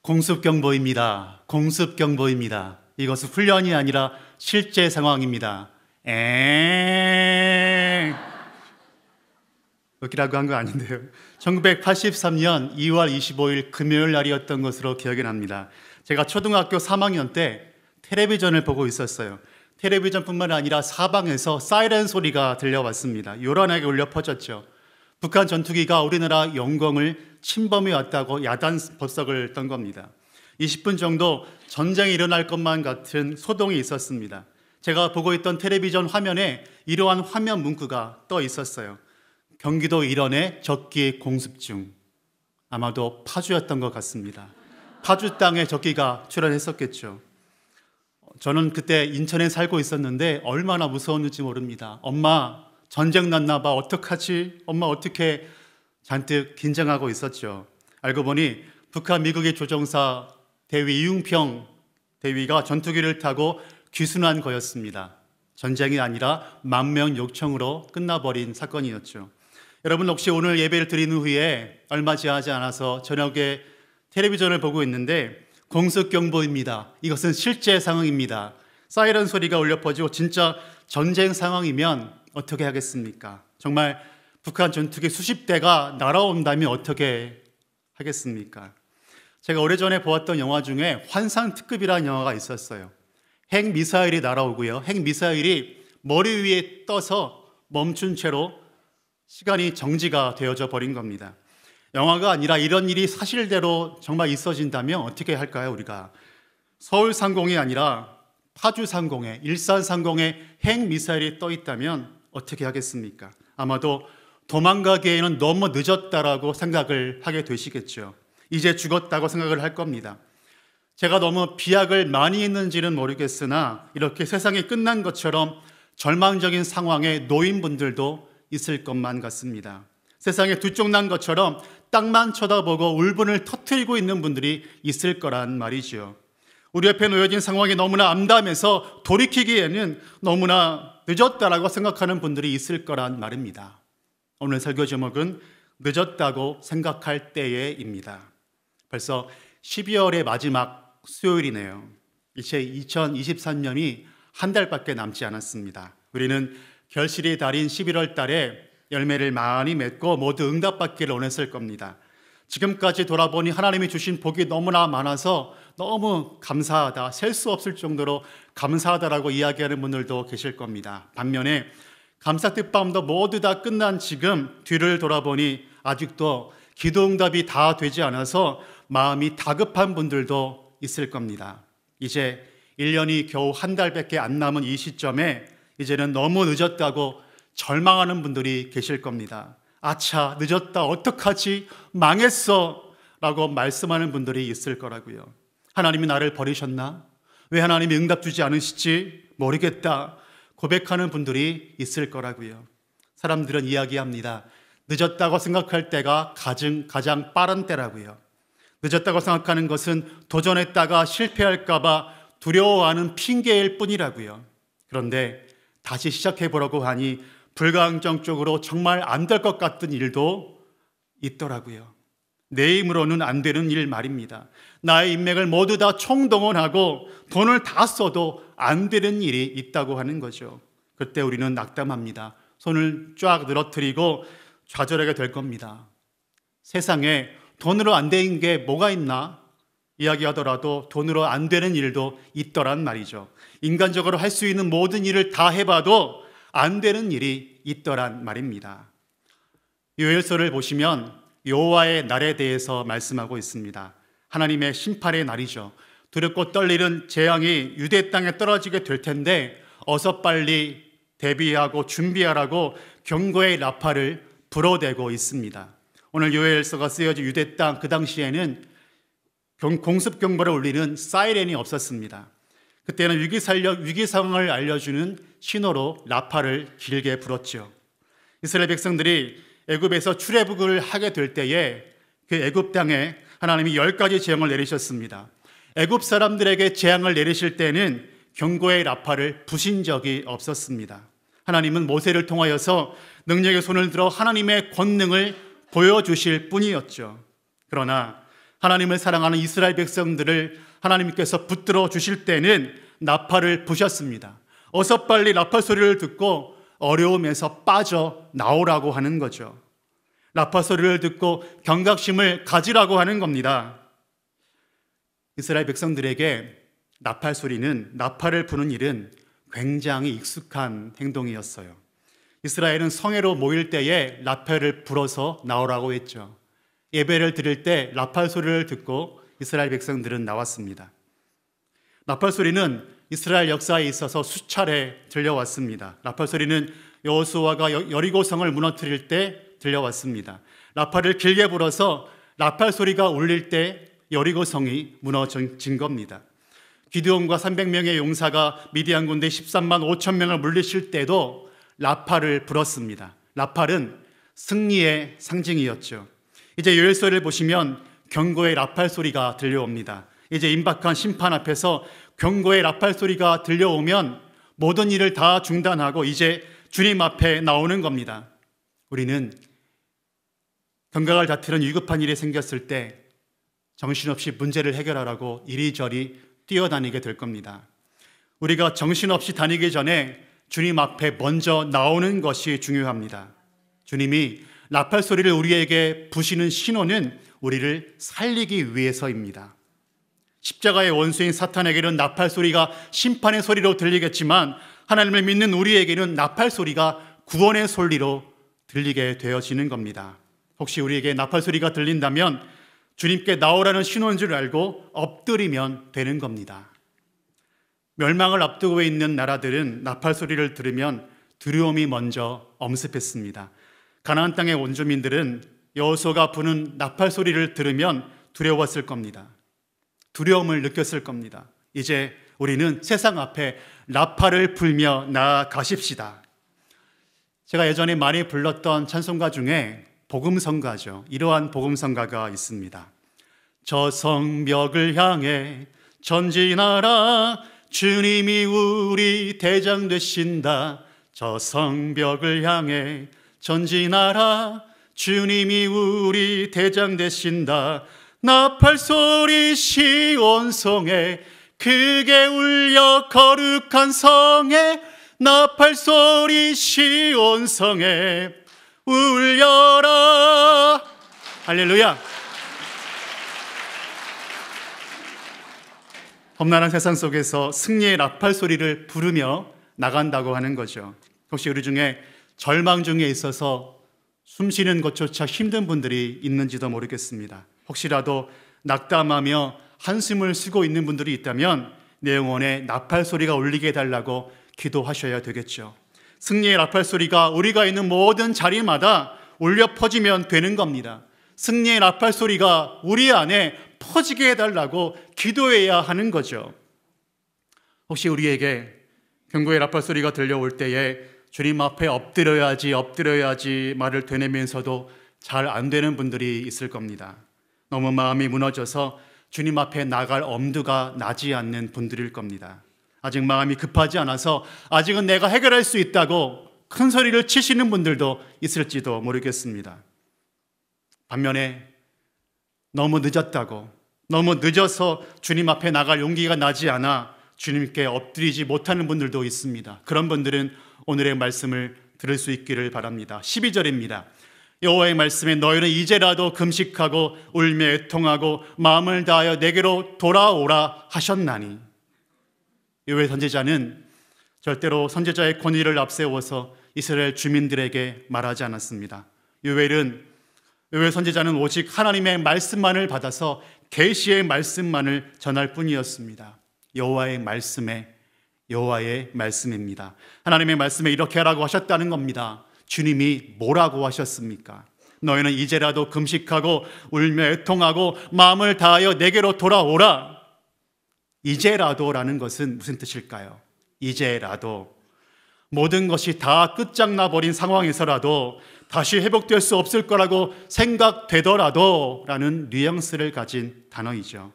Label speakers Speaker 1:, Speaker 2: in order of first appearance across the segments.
Speaker 1: 공습경보입니다. 공습경보입니다. 이것은 훈련이 아니라 실제 상황입니다. 웃기라고 한 거 아닌데요. 1983년 2월 25일 금요일 날이었던 것으로 기억이 납니다. 제가 초등학교 3학년 때 텔레비전을 보고 있었어요. 텔레비전뿐만 아니라 사방에서 사이렌 소리가 들려왔습니다. 요란하게 울려 퍼졌죠. 북한 전투기가 우리나라 영공을 침범해 왔다고 야단 법석을 떤 겁니다. 20분 정도 전쟁이 일어날 것만 같은 소동이 있었습니다. 제가 보고 있던 텔레비전 화면에 이러한 화면 문구가 떠 있었어요. 경기도 일원의 적기 공습 중. 아마도 파주였던 것 같습니다. 파주 땅에 적기가 출현했었겠죠. 저는 그때 인천에 살고 있었는데 얼마나 무서웠는지 모릅니다. 엄마, 전쟁 났나 봐. 어떡하지? 엄마 어떻게? 잔뜩 긴장하고 있었죠. 알고 보니 북한 미국의 조종사 대위 이웅평 대위가 전투기를 타고 귀순한 거였습니다. 전쟁이 아니라 만명 요청으로 끝나버린 사건이었죠. 여러분, 혹시 오늘 예배를 드린 후에 얼마 지나지 않아서 저녁에 텔레비전을 보고 있는데 공습경보입니다. 이것은 실제 상황입니다. 사이렌 소리가 울려 퍼지고 진짜 전쟁 상황이면 어떻게 하겠습니까? 정말 북한 전투기 수십 대가 날아온다면 어떻게 하겠습니까? 제가 오래전에 보았던 영화 중에 환상특급이라는 영화가 있었어요. 핵미사일이 날아오고요. 핵미사일이 머리 위에 떠서 멈춘 채로 시간이 정지가 되어져 버린 겁니다. 영화가 아니라 이런 일이 사실대로 정말 있어진다면 어떻게 할까요, 우리가? 서울 상공이 아니라 파주 상공에, 일산 상공에 핵미사일이 떠 있다면 어떻게 하겠습니까? 아마도 도망가기에는 너무 늦었다라고 생각을 하게 되시겠죠. 이제 죽었다고 생각을 할 겁니다. 제가 너무 비약을 많이 했는지는 모르겠으나 이렇게 세상이 끝난 것처럼 절망적인 상황에 놓인 분들도 있을 것만 같습니다. 세상에 두쪽난 것처럼 땅만 쳐다보고 울분을 터뜨리고 있는 분들이 있을 거란 말이죠. 우리 옆에 놓여진 상황이 너무나 암담해서 돌이키기에는 너무나 늦었다라고 생각하는 분들이 있을 거란 말입니다. 오늘 설교 제목은 늦었다고 생각할 때에입니다. 벌써 12월의 마지막 수요일이네요. 이제 2023년이 한 달밖에 남지 않았습니다. 우리는 결실이 달인 11월 달에 열매를 많이 맺고 모두 응답받기를 원했을 겁니다. 지금까지 돌아보니 하나님이 주신 복이 너무나 많아서 너무 감사하다, 셀 수 없을 정도로 감사하다라고 이야기하는 분들도 계실 겁니다. 반면에 감사 뜻밤도 모두 다 끝난 지금 뒤를 돌아보니 아직도 기도 응답이 다 되지 않아서 마음이 다급한 분들도 있을 겁니다. 이제 1년이 겨우 한 달밖에 안 남은 이 시점에 이제는 너무 늦었다고 절망하는 분들이 계실 겁니다. 아차, 늦었다, 어떡하지, 망했어 라고 말씀하는 분들이 있을 거라고요. 하나님이 나를 버리셨나? 왜 하나님이 응답 주지 않으시지? 모르겠다 고백하는 분들이 있을 거라고요. 사람들은 이야기합니다. 늦었다고 생각할 때가 가장 빠른 때라고요. 늦었다고 생각하는 것은 도전했다가 실패할까 봐 두려워하는 핑계일 뿐이라고요. 그런데 다시 시작해보려고 하니 불가항정적으로 정말 안 될 것 같은 일도 있더라고요. 내 힘으로는 안 되는 일 말입니다. 나의 인맥을 모두 다 총동원하고 돈을 다 써도 안 되는 일이 있다고 하는 거죠. 그때 우리는 낙담합니다. 손을 쫙 늘어뜨리고 좌절하게 될 겁니다. 세상에 돈으로 안 되는 게 뭐가 있나? 이야기하더라도 돈으로 안 되는 일도 있더란 말이죠. 인간적으로 할 수 있는 모든 일을 다 해봐도 안 되는 일이 있더란 말입니다. 요엘서를 보시면 여호와의 날에 대해서 말씀하고 있습니다. 하나님의 심판의 날이죠. 두렵고 떨리는 재앙이 유대 땅에 떨어지게 될 텐데 어서 빨리 대비하고 준비하라고 경고의 나팔을 불어대고 있습니다. 오늘 요엘서가 쓰여진 유대 땅, 그 당시에는 공습 경보를 울리는 사이렌이 없었습니다. 그때는 위기 상황을 알려주는 신호로 나팔을 길게 불었죠. 이스라엘 백성들이 애굽에서 출애굽을 하게 될 때에 그 애굽 땅에 하나님이 10가지 재앙을 내리셨습니다. 애굽 사람들에게 재앙을 내리실 때는 경고의 나팔을 부신 적이 없었습니다. 하나님은 모세를 통하여서 능력의 손을 들어 하나님의 권능을 보여주실 뿐이었죠. 그러나 하나님을 사랑하는 이스라엘 백성들을 하나님께서 붙들어 주실 때는 나팔을 부셨습니다. 어서 빨리 나팔 소리를 듣고 어려움에서 빠져 나오라고 하는 거죠. 나팔 소리를 듣고 경각심을 가지라고 하는 겁니다. 이스라엘 백성들에게 나팔 소리는, 나팔을 부는 일은 굉장히 익숙한 행동이었어요. 이스라엘은 성회로 모일 때에 나팔을 불어서 나오라고 했죠. 예배를 드릴 때 나팔 소리를 듣고 이스라엘 백성들은 나왔습니다. 나팔 소리는 이스라엘 역사에 있어서 수차례 들려왔습니다. 나팔 소리는 여호수아가 여리고성을 무너뜨릴 때 들려왔습니다. 나팔을 길게 불어서 나팔 소리가 울릴 때 여리고성이 무너진 겁니다. 기드온과 300명의 용사가 미디안 군대 13만 5천 명을 물리칠 때도 나팔을 불었습니다. 나팔은 승리의 상징이었죠. 이제 요엘서를 보시면 경고의 나팔 소리가 들려옵니다. 이제 임박한 심판 앞에서 경고의 나팔 소리가 들려오면 모든 일을 다 중단하고 이제 주님 앞에 나오는 겁니다. 우리는 경각을 다투는 위급한 일이 생겼을 때 정신없이 문제를 해결하라고 이리저리 뛰어다니게 될 겁니다. 우리가 정신없이 다니기 전에 주님 앞에 먼저 나오는 것이 중요합니다. 주님이 나팔 소리를 우리에게 부시는 신호는 우리를 살리기 위해서입니다. 십자가의 원수인 사탄에게는 나팔 소리가 심판의 소리로 들리겠지만 하나님을 믿는 우리에게는 나팔 소리가 구원의 소리로 들리게 되어지는 겁니다. 혹시 우리에게 나팔 소리가 들린다면 주님께 나오라는 신호인 줄 알고 엎드리면 되는 겁니다. 멸망을 앞두고 있는 나라들은 나팔 소리를 들으면 두려움이 먼저 엄습했습니다. 가나안 땅의 원주민들은 여호수아가 부는 나팔 소리를 들으면 두려웠을 겁니다. 두려움을 느꼈을 겁니다. 이제 우리는 세상 앞에 나팔을 불며 나아가십시다. 제가 예전에 많이 불렀던 찬송가 중에 복음성가죠. 이러한 복음성가가 있습니다. 저 성벽을 향해 전진하라, 주님이 우리 대장 되신다. 저 성벽을 향해 전진하라, 주님이 우리 대장 되신다. 나팔 소리 시온성에 크게 울려 거룩한 성에, 나팔 소리 시온성에 울려라. 할렐루야. 험난한 세상 속에서 승리의 나팔 소리를 부르며 나간다고 하는 거죠. 혹시 우리 중에 절망 중에 있어서 숨쉬는 것조차 힘든 분들이 있는지도 모르겠습니다. 혹시라도 낙담하며 한숨을 쉬고 있는 분들이 있다면 내 영혼에 나팔 소리가 울리게 해달라고 기도하셔야 되겠죠. 승리의 나팔 소리가 우리가 있는 모든 자리마다 울려 퍼지면 되는 겁니다. 승리의 나팔 소리가 우리 안에 퍼지게 해달라고 기도해야 하는 거죠. 혹시 우리에게 경고의 나팔 소리가 들려올 때에 주님 앞에 엎드려야지 말을 되뇌면서도 잘 안 되는 분들이 있을 겁니다. 너무 마음이 무너져서 주님 앞에 나갈 엄두가 나지 않는 분들일 겁니다. 아직 마음이 급하지 않아서 아직은 내가 해결할 수 있다고 큰 소리를 치시는 분들도 있을지도 모르겠습니다. 반면에 너무 늦었다고, 너무 늦어서 주님 앞에 나갈 용기가 나지 않아 주님께 엎드리지 못하는 분들도 있습니다. 그런 분들은 오늘의 말씀을 들을 수 있기를 바랍니다. 12절입니다. 여호와의 말씀에 너희는 이제라도 금식하고 울며 애통하고 마음을 다하여 내게로 돌아오라 하셨나니. 요엘 선지자는 절대로 선지자의 권위를 앞세워서 이스라엘 주민들에게 말하지 않았습니다. 요엘 선지자는 오직 하나님의 말씀만을 받아서 계시의 말씀만을 전할 뿐이었습니다. 여호와의 말씀입니다. 하나님의 말씀에 이렇게 하라고 하셨다는 겁니다. 주님이 뭐라고 하셨습니까? 너희는 이제라도 금식하고 울며 애통하고 마음을 다하여 내게로 돌아오라. 이제라도라는 것은 무슨 뜻일까요? 이제라도 모든 것이 다 끝장나 버린 상황에서라도 다시 회복될 수 없을 거라고 생각되더라도 라는 뉘앙스를 가진 단어이죠.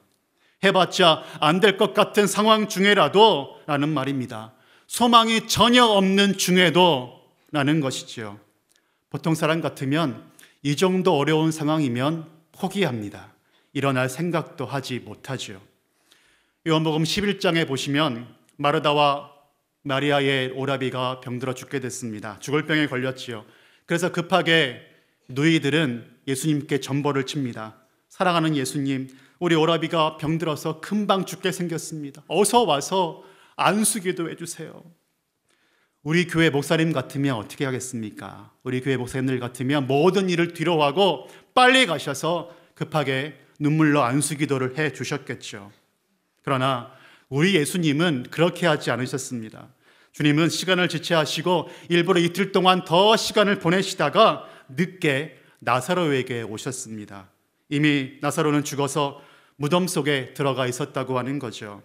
Speaker 1: 해봤자 안 될 것 같은 상황 중에라도 라는 말입니다. 소망이 전혀 없는 중에도 라는 것이죠. 보통 사람 같으면 이 정도 어려운 상황이면 포기합니다. 일어날 생각도 하지 못하지요. 요한복음 11장에 보시면 마르다와 마리아의 오라비가 병들어 죽게 됐습니다. 죽을 병에 걸렸지요. 그래서 급하게 누이들은 예수님께 전보를 칩니다. 사랑하는 예수님, 우리 오라비가 병들어서 금방 죽게 생겼습니다. 어서 와서 안수기도 해주세요. 우리 교회 목사님 같으면 어떻게 하겠습니까? 우리 교회 목사님들 같으면 모든 일을 뒤로하고 빨리 가셔서 급하게 눈물로 안수기도를 해 주셨겠죠. 그러나 우리 예수님은 그렇게 하지 않으셨습니다. 주님은 시간을 지체하시고 일부러 이틀 동안 더 시간을 보내시다가 늦게 나사로에게 오셨습니다. 이미 나사로는 죽어서 무덤 속에 들어가 있었다고 하는 거죠.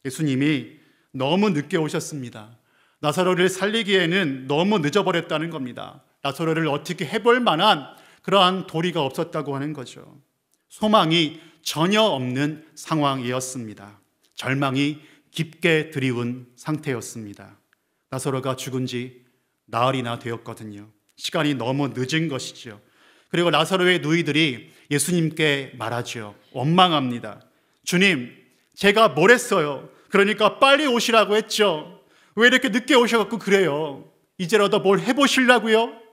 Speaker 1: 예수님이 너무 늦게 오셨습니다. 나사로를 살리기에는 너무 늦어버렸다는 겁니다. 나사로를 어떻게 해볼 만한 그러한 도리가 없었다고 하는 거죠. 소망이 전혀 없는 상황이었습니다. 절망이 깊게 드리운 상태였습니다. 나사로가 죽은 지 나흘이나 되었거든요. 시간이 너무 늦은 것이죠. 그리고 나사로의 누이들이 예수님께 말하죠. 원망합니다. 주님, 제가 뭘 했어요? 그러니까 빨리 오시라고 했죠. 왜 이렇게 늦게 오셔갖고 그래요? 이제라도 뭘 해보시려고요?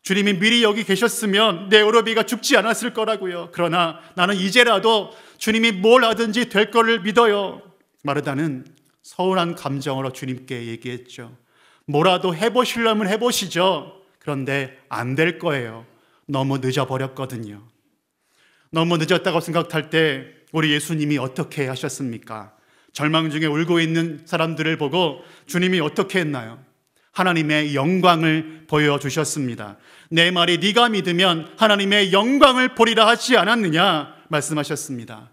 Speaker 1: 주님이 미리 여기 계셨으면 내 오라비가 죽지 않았을 거라고요. 그러나 나는 이제라도 주님이 뭘 하든지 될 거를 믿어요. 마르다는 서운한 감정으로 주님께 얘기했죠. 뭐라도 해보시려면 해보시죠. 그런데 안 될 거예요. 너무 늦어버렸거든요. 너무 늦었다고 생각할 때 우리 예수님이 어떻게 하셨습니까? 절망 중에 울고 있는 사람들을 보고 주님이 어떻게 했나요? 하나님의 영광을 보여주셨습니다. 내 말이 네가 믿으면 하나님의 영광을 보리라 하지 않았느냐 말씀하셨습니다.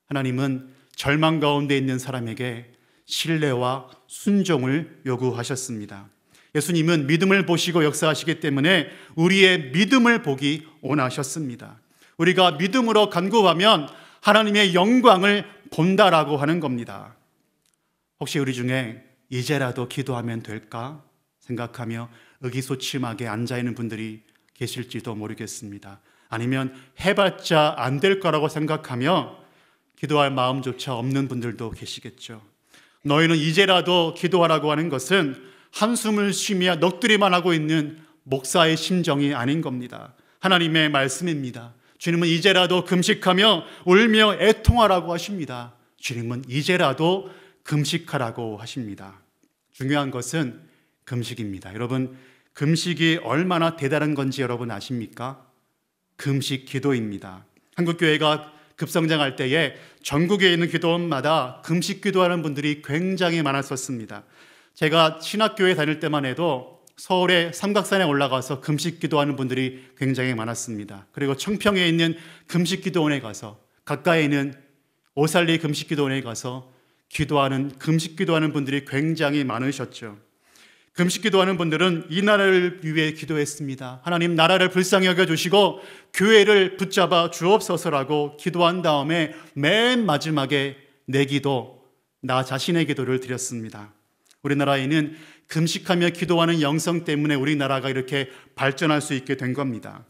Speaker 1: 하나님은 절망 가운데 있는 사람에게 신뢰와 순종을 요구하셨습니다. 예수님은 믿음을 보시고 역사하시기 때문에 우리의 믿음을 보기 원하셨습니다. 우리가 믿음으로 간구하면 하나님의 영광을 본다라고 하는 겁니다. 혹시 우리 중에 이제라도 기도하면 될까 생각하며 의기소침하게 앉아있는 분들이 계실지도 모르겠습니다. 아니면 해봤자 안 될 거라고 생각하며 기도할 마음조차 없는 분들도 계시겠죠. 너희는 이제라도 기도하라고 하는 것은 한숨을 쉬며 넋두리만 하고 있는 목사의 심정이 아닌 겁니다. 하나님의 말씀입니다. 주님은 이제라도 금식하며 울며 애통하라고 하십니다. 주님은 이제라도 금식하라고 하십니다. 중요한 것은 금식입니다. 여러분, 금식이 얼마나 대단한 건지 여러분 아십니까? 금식 기도입니다. 한국교회가 급성장할 때에 전국에 있는 기도원마다 금식 기도하는 분들이 굉장히 많았었습니다. 제가 신학교에 다닐 때만 해도 서울의 삼각산에 올라가서 금식 기도하는 분들이 굉장히 많았습니다. 그리고 청평에 있는 금식 기도원에 가서, 가까이 있는 오살리 금식 기도원에 가서 금식 기도하는 분들이 굉장히 많으셨죠. 금식 기도하는 분들은 이 나라를 위해 기도했습니다. 하나님, 나라를 불쌍히 여겨주시고 교회를 붙잡아 주옵소서라고 기도한 다음에 맨 마지막에 내 기도, 나 자신의 기도를 드렸습니다. 우리나라에는 금식하며 기도하는 영성 때문에 우리나라가 이렇게 발전할 수 있게 된 겁니다.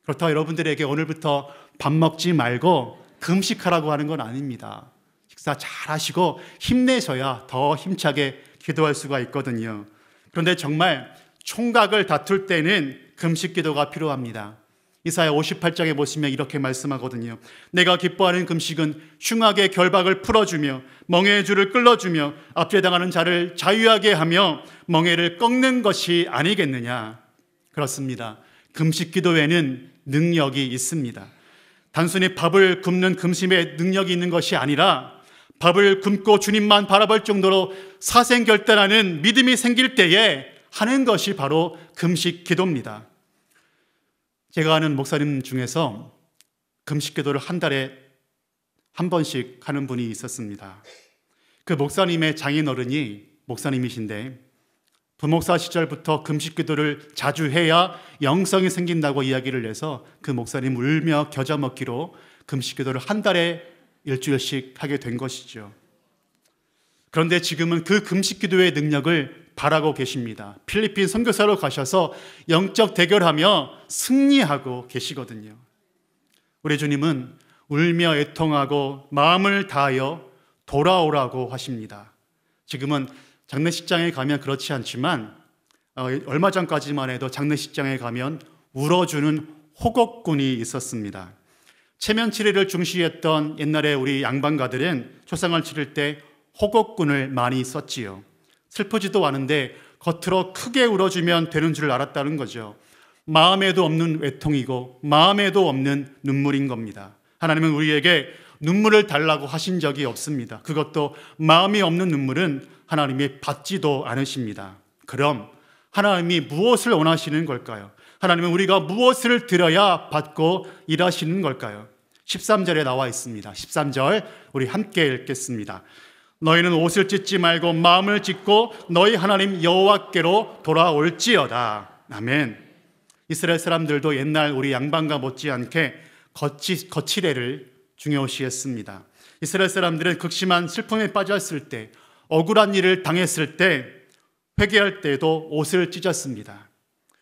Speaker 1: 그렇다고 여러분들에게 오늘부터 밥 먹지 말고 금식하라고 하는 건 아닙니다. 식사 잘 하시고 힘내셔야 더 힘차게 기도할 수가 있거든요. 그런데 정말 총각을 다툴 때는 금식 기도가 필요합니다. 이사야 58장에 보시면 이렇게 말씀하거든요. 내가 기뻐하는 금식은 흉악의 결박을 풀어주며 멍에의 줄을 끌어주며 압제당하는 자를 자유하게 하며 멍에를 꺾는 것이 아니겠느냐. 그렇습니다. 금식 기도에는 능력이 있습니다. 단순히 밥을 굶는 금식에 능력이 있는 것이 아니라 밥을 굶고 주님만 바라볼 정도로 사생결단하는 믿음이 생길 때에 하는 것이 바로 금식 기도입니다. 제가 아는 목사님 중에서 금식 기도를 한 달에 한 번씩 하는 분이 있었습니다. 그 목사님의 장인어른이 목사님이신데 부목사 시절부터 금식 기도를 자주 해야 영성이 생긴다고 이야기를 해서 그 목사님 울며 겨자 먹기로 금식 기도를 한 달에 일주일씩 하게 된 것이죠. 그런데 지금은 그 금식 기도의 능력을 바라고 계십니다. 필리핀 선교사로 가셔서 영적 대결하며 승리하고 계시거든요. 우리 주님은 울며 애통하고 마음을 다하여 돌아오라고 하십니다. 지금은 장례식장에 가면 그렇지 않지만 얼마 전까지만 해도 장례식장에 가면 울어주는 호곡군이 있었습니다. 체면 치레를 중시했던 옛날에 우리 양반가들은 초상을 치를 때 호곡군을 많이 썼지요. 슬프지도 않은데 겉으로 크게 울어주면 되는 줄 알았다는 거죠. 마음에도 없는 애통이고 마음에도 없는 눈물인 겁니다. 하나님은 우리에게 눈물을 달라고 하신 적이 없습니다. 그것도 마음이 없는 눈물은 하나님이 받지도 않으십니다. 그럼 하나님이 무엇을 원하시는 걸까요? 하나님은 우리가 무엇을 드려야 받고 일하시는 걸까요? 13절에 나와 있습니다. 13절 우리 함께 읽겠습니다. 너희는 옷을 찢지 말고 마음을 찢고 너희 하나님 여호와께로 돌아올지어다. 아멘. 이스라엘 사람들도 옛날 우리 양반과 못지않게 거칠애를 중요시했습니다. 이스라엘 사람들은 극심한 슬픔에 빠졌을 때, 억울한 일을 당했을 때, 회개할 때도 옷을 찢었습니다.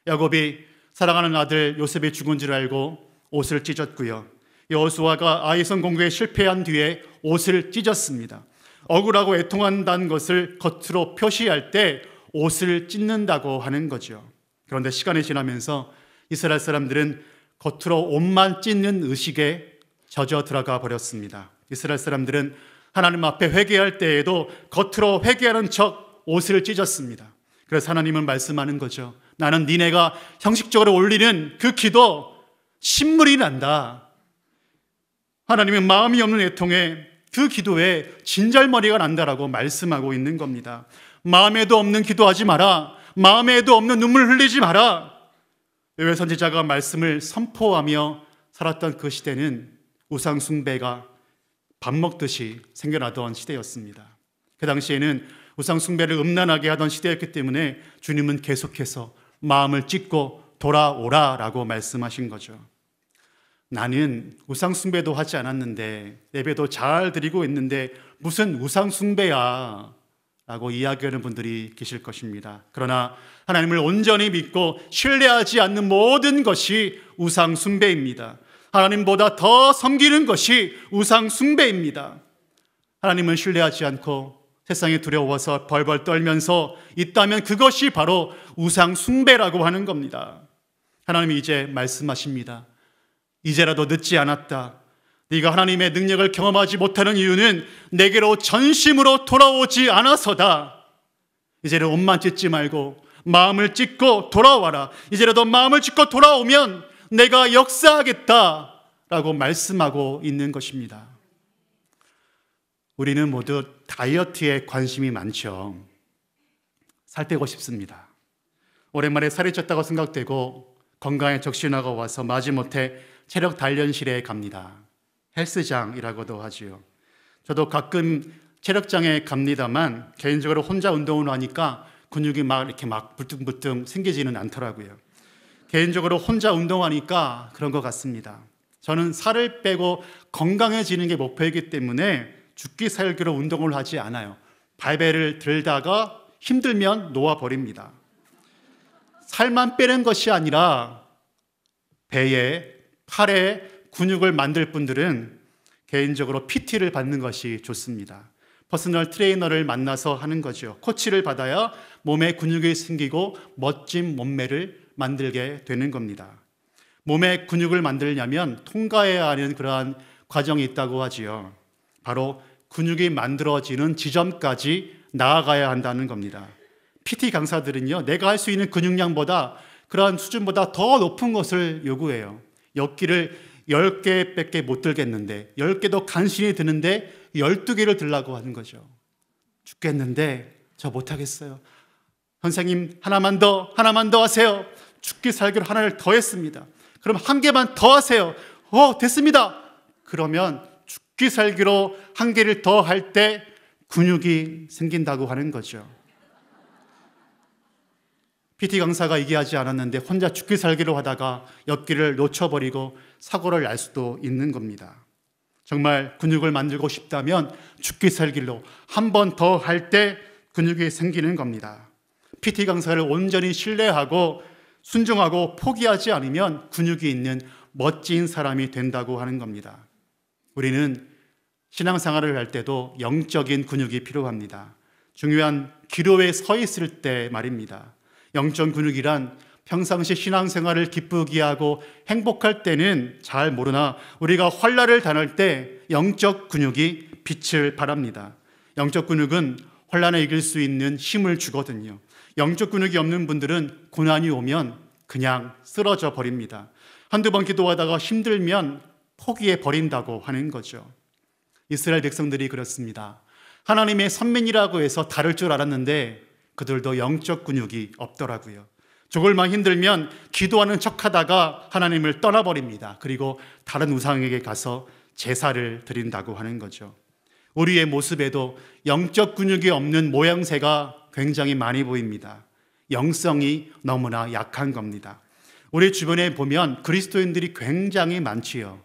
Speaker 1: 야곱이 사랑하는 아들 요셉이 죽은 줄 알고 옷을 찢었고요. 여호수아가 아이성 공격에 실패한 뒤에 옷을 찢었습니다. 억울하고 애통한다는 것을 겉으로 표시할 때 옷을 찢는다고 하는 거죠. 그런데 시간이 지나면서 이스라엘 사람들은 겉으로 옷만 찢는 의식에 젖어 들어가 버렸습니다. 이스라엘 사람들은 하나님 앞에 회개할 때에도 겉으로 회개하는 척 옷을 찢었습니다. 그래서 하나님은 말씀하는 거죠. 나는 니네가 형식적으로 올리는 그 기도 신물이 난다. 하나님은 마음이 없는 애통에 그 기도에 진절머리가 난다라고 말씀하고 있는 겁니다. 마음에도 없는 기도하지 마라. 마음에도 없는 눈물 흘리지 마라. 요엘 선지자가 말씀을 선포하며 살았던 그 시대는 우상 숭배가 밥 먹듯이 생겨나던 시대였습니다. 그 당시에는 우상 숭배를 음란하게 하던 시대였기 때문에 주님은 계속해서 마음을 찢고 돌아오라라고 말씀하신 거죠. 나는 우상 숭배도 하지 않았는데 예배도 잘 드리고 있는데 무슨 우상 숭배야 라고 이야기하는 분들이 계실 것입니다. 그러나 하나님을 온전히 믿고 신뢰하지 않는 모든 것이 우상 숭배입니다. 하나님보다 더 섬기는 것이 우상 숭배입니다. 하나님을 신뢰하지 않고 세상에 두려워서 벌벌 떨면서 있다면 그것이 바로 우상 숭배라고 하는 겁니다. 하나님이 이제 말씀하십니다. 이제라도 늦지 않았다. 네가 하나님의 능력을 경험하지 못하는 이유는 내게로 전심으로 돌아오지 않아서다. 이제는 옷만 찢지 말고 마음을 찢고 돌아와라. 이제라도 마음을 찢고 돌아오면 내가 역사하겠다라고 말씀하고 있는 것입니다. 우리는 모두 다이어트에 관심이 많죠. 살 빼고 싶습니다. 오랜만에 살이 쪘다고 생각되고 건강에 적신호가 와서 마지못해 체력 단련실에 갑니다. 헬스장이라고도 하지요. 저도 가끔 체력장에 갑니다만 개인적으로 혼자 운동을 하니까 근육이 이렇게 불뚱불뚱 생기지는 않더라고요. 개인적으로 혼자 운동하니까 그런 것 같습니다. 저는 살을 빼고 건강해지는 게 목표이기 때문에 죽기 살기로 운동을 하지 않아요. 발베를 들다가 힘들면 놓아버립니다. 살만 빼는 것이 아니라 배에, 팔에 근육을 만들 분들은 개인적으로 PT를 받는 것이 좋습니다. 퍼스널 트레이너를 만나서 하는 거죠. 코치를 받아야 몸에 근육이 생기고 멋진 몸매를 만들게 되는 겁니다. 몸에 근육을 만들려면 통과해야 하는 그러한 과정이 있다고 하지요. 바로 근육이 만들어지는 지점까지 나아가야 한다는 겁니다. PT 강사들은요, 내가 할 수 있는 근육량보다 그러한 수준보다 더 높은 것을 요구해요. 역기를 10개밖에 못 들겠는데 10개도 간신히 드는데 12개를 들라고 하는 거죠. 죽겠는데 저 못하겠어요. 선생님 하나만 더 하세요. 죽기 살기로 하나를 더 했습니다. 그럼 한 개만 더 하세요. 됐습니다. 그러면 죽기 살기로 한 개를 더 할 때 근육이 생긴다고 하는 거죠. PT 강사가 얘기하지 않았는데 혼자 죽기 살기로 하다가 역기를 놓쳐버리고 사고를 날 수도 있는 겁니다. 정말 근육을 만들고 싶다면 죽기 살기로 한 번 더 할 때 근육이 생기는 겁니다. PT 강사를 온전히 신뢰하고 순종하고 포기하지 않으면 근육이 있는 멋진 사람이 된다고 하는 겁니다. 우리는 신앙생활을 할 때도 영적인 근육이 필요합니다. 중요한 기로에 서 있을 때 말입니다. 영적 근육이란 평상시 신앙생활을 기쁘게 하고 행복할 때는 잘 모르나 우리가 환난을 당할 때 영적 근육이 빛을 발합니다. 영적 근육은 환난을 이길 수 있는 힘을 주거든요. 영적 근육이 없는 분들은 고난이 오면 그냥 쓰러져 버립니다. 한두 번 기도하다가 힘들면 포기해 버린다고 하는 거죠. 이스라엘 백성들이 그렇습니다. 하나님의 선민이라고 해서 다를 줄 알았는데 그들도 영적 근육이 없더라고요. 조금만 힘들면 기도하는 척하다가 하나님을 떠나버립니다. 그리고 다른 우상에게 가서 제사를 드린다고 하는 거죠. 우리의 모습에도 영적 근육이 없는 모양새가 굉장히 많이 보입니다. 영성이 너무나 약한 겁니다. 우리 주변에 보면 그리스도인들이 굉장히 많지요.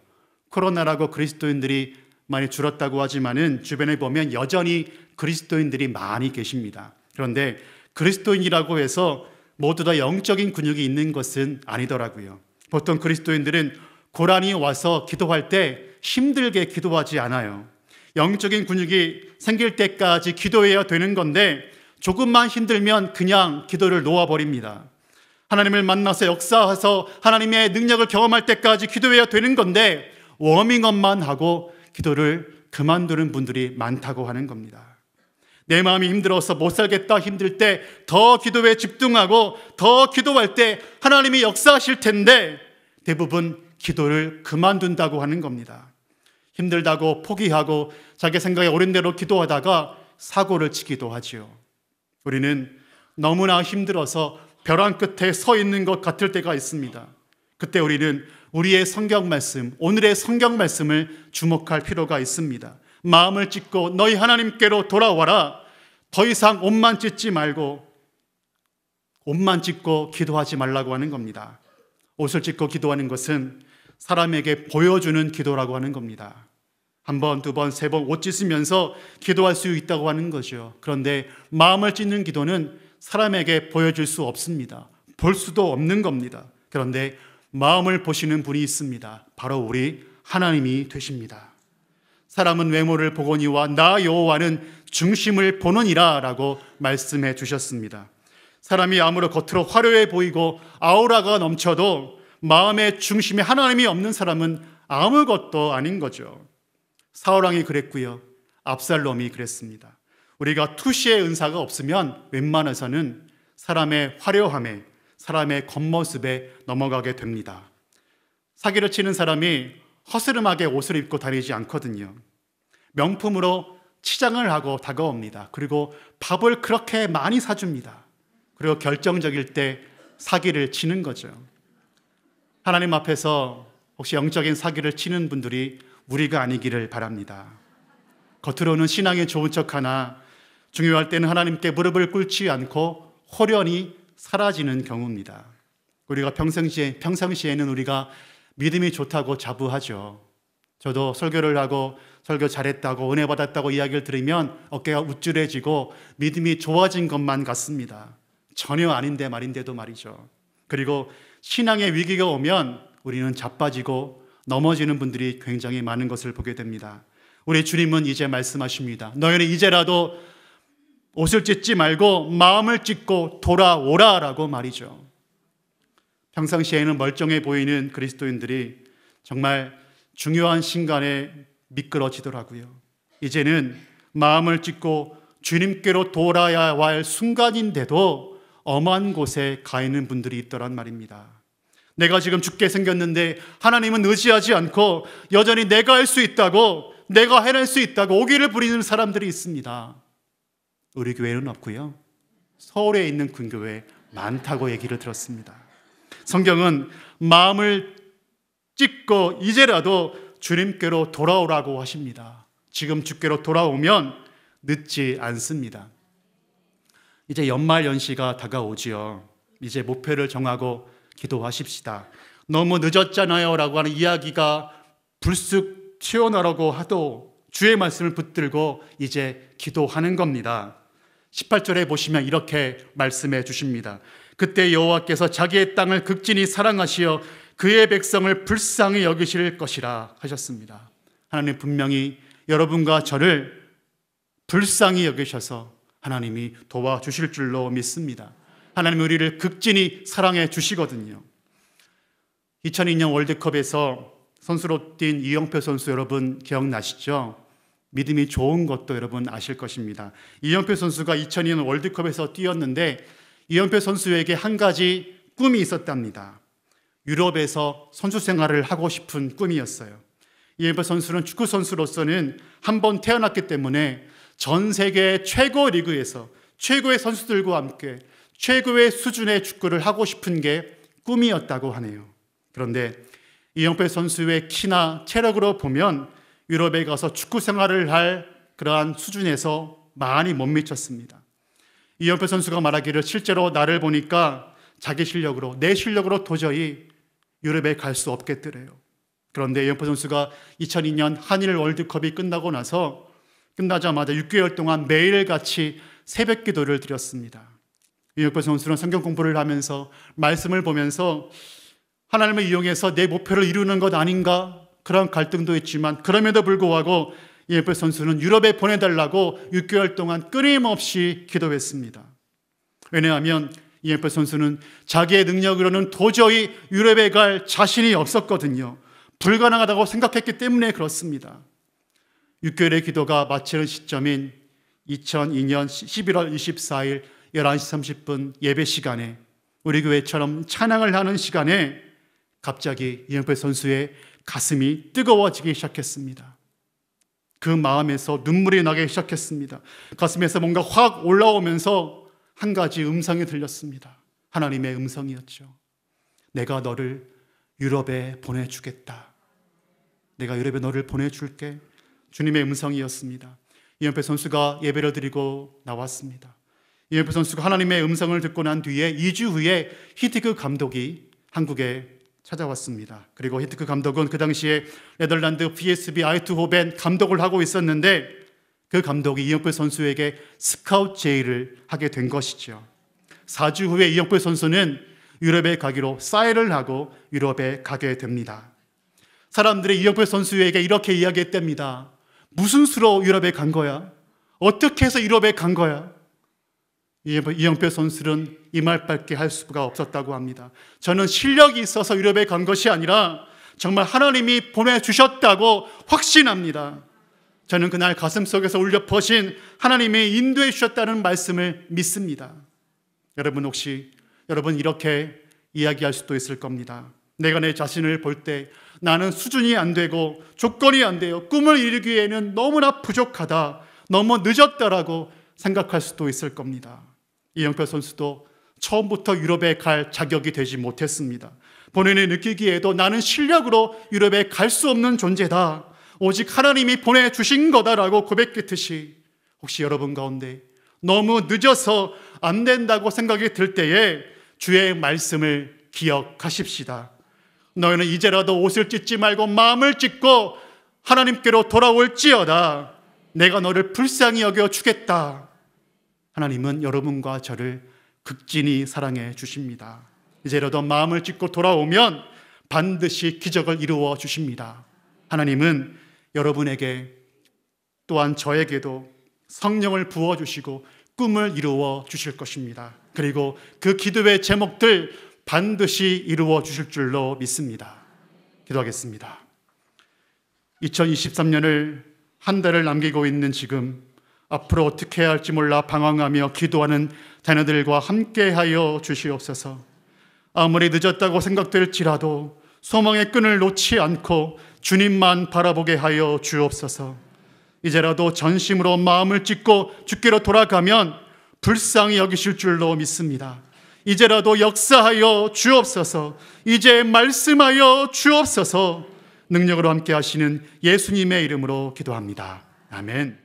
Speaker 1: 코로나라고 그리스도인들이 많이 줄었다고 하지만은 주변에 보면 여전히 그리스도인들이 많이 계십니다. 그런데 그리스도인이라고 해서 모두 다 영적인 근육이 있는 것은 아니더라고요. 보통 그리스도인들은 고난이 와서 기도할 때 힘들게 기도하지 않아요. 영적인 근육이 생길 때까지 기도해야 되는 건데 조금만 힘들면 그냥 기도를 놓아버립니다. 하나님을 만나서 역사해서 하나님의 능력을 경험할 때까지 기도해야 되는 건데 워밍업만 하고 기도를 그만두는 분들이 많다고 하는 겁니다. 내 마음이 힘들어서 못 살겠다 힘들 때 더 기도에 집중하고 더 기도할 때 하나님이 역사하실 텐데 대부분 기도를 그만둔다고 하는 겁니다. 힘들다고 포기하고 자기 생각에 옳은 대로 기도하다가 사고를 치기도 하지요. 우리는 너무나 힘들어서 벼랑 끝에 서 있는 것 같을 때가 있습니다. 그때 우리는 우리의 성경 말씀, 오늘의 성경 말씀을 주목할 필요가 있습니다. 마음을 찢고 너희 하나님께로 돌아와라. 더 이상 옷만 찢지 말고 옷만 찢고 기도하지 말라고 하는 겁니다. 옷을 찢고 기도하는 것은 사람에게 보여주는 기도라고 하는 겁니다. 한 번, 두 번, 세 번 옷 찢으면서 기도할 수 있다고 하는 거죠. 그런데 마음을 찢는 기도는 사람에게 보여줄 수 없습니다. 볼 수도 없는 겁니다. 그런데 마음을 보시는 분이 있습니다. 바로 우리 하나님이 되십니다. 사람은 외모를 보거니와 나 여호와는 중심을 보느니라 라고 말씀해 주셨습니다. 사람이 아무리 겉으로 화려해 보이고 아우라가 넘쳐도 마음의 중심에 하나님이 없는 사람은 아무것도 아닌 거죠. 사울왕이 그랬고요. 압살롬이 그랬습니다. 우리가 투시의 은사가 없으면 웬만해서는 사람의 화려함에, 사람의 겉모습에 넘어가게 됩니다. 사기를 치는 사람이 허스름하게 옷을 입고 다니지 않거든요. 명품으로 치장을 하고 다가옵니다. 그리고 밥을 그렇게 많이 사줍니다. 그리고 결정적일 때 사기를 치는 거죠. 하나님 앞에서 혹시 영적인 사기를 치는 분들이 우리가 아니기를 바랍니다. 겉으로는 신앙에 좋은 척하나 중요할 때는 하나님께 무릎을 꿇지 않고 홀연히 사라지는 경우입니다. 우리가 평상시에는 우리가 믿음이 좋다고 자부하죠. 저도 설교를 하고 설교 잘했다고 은혜 받았다고 이야기를 들으면 어깨가 우쭐해지고 믿음이 좋아진 것만 같습니다. 전혀 아닌데 말인데도 말이죠. 그리고 신앙의 위기가 오면 우리는 자빠지고 넘어지는 분들이 굉장히 많은 것을 보게 됩니다. 우리 주님은 이제 말씀하십니다. 너희는 이제라도 옷을 찢지 말고 마음을 찢고 돌아오라 라고 말이죠. 평상시에는 멀쩡해 보이는 그리스도인들이 정말 중요한 순간에 미끄러지더라고요. 이제는 마음을 찢고 주님께로 돌아야 할 순간인데도 엄한 곳에 가 있는 분들이 있더란 말입니다. 내가 지금 죽게 생겼는데 하나님은 의지하지 않고 여전히 내가 할 수 있다고, 내가 해낼 수 있다고 오기를 부리는 사람들이 있습니다. 우리 교회는 없고요. 서울에 있는 근교회 많다고 얘기를 들었습니다. 성경은 마음을 찢고 이제라도 주님께로 돌아오라고 하십니다. 지금 주께로 돌아오면 늦지 않습니다. 이제 연말연시가 다가오지요. 이제 목표를 정하고 기도하십시다. 너무 늦었잖아요 라고 하는 이야기가 불쑥 튀어나오고 하도 주의 말씀을 붙들고 이제 기도하는 겁니다. 18절에 보시면 이렇게 말씀해 주십니다. 그때 여호와께서 자기의 땅을 극진히 사랑하시어 그의 백성을 불쌍히 여기실 것이라 하셨습니다. 하나님 분명히 여러분과 저를 불쌍히 여기셔서 하나님이 도와주실 줄로 믿습니다. 하나님이 우리를 극진히 사랑해 주시거든요. 2002년 월드컵에서 선수로 뛴 이영표 선수 여러분 기억나시죠? 믿음이 좋은 것도 여러분 아실 것입니다. 이영표 선수가 2002년 월드컵에서 뛰었는데 이영표 선수에게 한 가지 꿈이 있었답니다. 유럽에서 선수 생활을 하고 싶은 꿈이었어요. 이영표 선수는 축구 선수로서는 한 번 태어났기 때문에 전 세계 최고 리그에서 최고의 선수들과 함께 최고의 수준의 축구를 하고 싶은 게 꿈이었다고 하네요. 그런데 이영표 선수의 키나 체력으로 보면 유럽에 가서 축구 생활을 할 그러한 수준에서 많이 못 미쳤습니다. 이영표 선수가 말하기를 실제로 나를 보니까 자기 실력으로, 내 실력으로 도저히 유럽에 갈 수 없겠더래요. 그런데 이영표 선수가 2002년 한일 월드컵이 끝나자마자 6개월 동안 매일같이 새벽 기도를 드렸습니다. 이영표 선수는 성경 공부를 하면서 말씀을 보면서 하나님을 이용해서 내 목표를 이루는 것 아닌가 그런 갈등도 있지만 그럼에도 불구하고 이영표 선수는 유럽에 보내달라고 6개월 동안 끊임없이 기도했습니다. 왜냐하면 이영표 선수는 자기의 능력으로는 도저히 유럽에 갈 자신이 없었거든요. 불가능하다고 생각했기 때문에 그렇습니다. 6개월의 기도가 마치는 시점인 2002년 11월 24일 11시 30분 예배 시간에 우리 교회처럼 찬양을 하는 시간에 갑자기 이영표 선수의 가슴이 뜨거워지기 시작했습니다. 그 마음에서 눈물이 나기 시작했습니다. 가슴에서 뭔가 확 올라오면서 한 가지 음성이 들렸습니다. 하나님의 음성이었죠. 내가 너를 유럽에 보내주겠다. 내가 유럽에 너를 보내줄게. 주님의 음성이었습니다. 이영표 선수가 예배를 드리고 나왔습니다. 이영표 선수가 하나님의 음성을 듣고 난 뒤에 2주 후에 히티크 감독이 한국에 찾아왔습니다. 그리고 히티크 감독은 그 당시에 네덜란드 PSV 아이트호벤 감독을 하고 있었는데 그 감독이 이영표 선수에게 스카우트 제의를 하게 된 것이죠. 4주 후에 이영표 선수는 유럽에 가기로 사인을 하고 유럽에 가게 됩니다. 사람들이 이영표 선수에게 이렇게 이야기했답니다. 무슨 수로 유럽에 간 거야? 어떻게 해서 유럽에 간 거야? 이영표 선수는 이 말밖에 할 수가 없었다고 합니다. 저는 실력이 있어서 유럽에 간 것이 아니라 정말 하나님이 보내주셨다고 확신합니다. 저는 그날 가슴속에서 울려 퍼진 하나님이 인도해 주셨다는 말씀을 믿습니다. 여러분 혹시 여러분 이렇게 이야기할 수도 있을 겁니다. 내가 내 자신을 볼 때 나는 수준이 안 되고 조건이 안 돼요. 꿈을 이루기에는 너무나 부족하다. 너무 늦었다라고 생각할 수도 있을 겁니다. 이영표 선수도 처음부터 유럽에 갈 자격이 되지 못했습니다. 본인이 느끼기에도 나는 실력으로 유럽에 갈 수 없는 존재다. 오직 하나님이 보내주신 거다라고 고백했듯이 혹시 여러분 가운데 너무 늦어서 안 된다고 생각이 들 때에 주의 말씀을 기억하십시다. 너희는 이제라도 옷을 찢지 말고 마음을 찢고 하나님께로 돌아올지어다. 내가 너를 불쌍히 여겨 주겠다. 하나님은 여러분과 저를 극진히 사랑해 주십니다. 이제라도 마음을 찢고 돌아오면 반드시 기적을 이루어 주십니다. 하나님은 여러분에게 또한 저에게도 성령을 부어주시고 꿈을 이루어 주실 것입니다. 그리고 그 기도의 제목들 반드시 이루어 주실 줄로 믿습니다. 기도하겠습니다. 2023년을 한 달을 남기고 있는 지금 앞으로 어떻게 해야 할지 몰라 방황하며 기도하는 자녀들과 함께하여 주시옵소서. 아무리 늦었다고 생각될지라도 소망의 끈을 놓지 않고 주님만 바라보게 하여 주옵소서. 이제라도 전심으로 마음을 찢고 주께로 돌아가면 불쌍히 여기실 줄로 믿습니다. 이제라도 역사하여 주옵소서. 이제 말씀하여 주옵소서. 능력으로 함께 하시는 예수님의 이름으로 기도합니다. 아멘.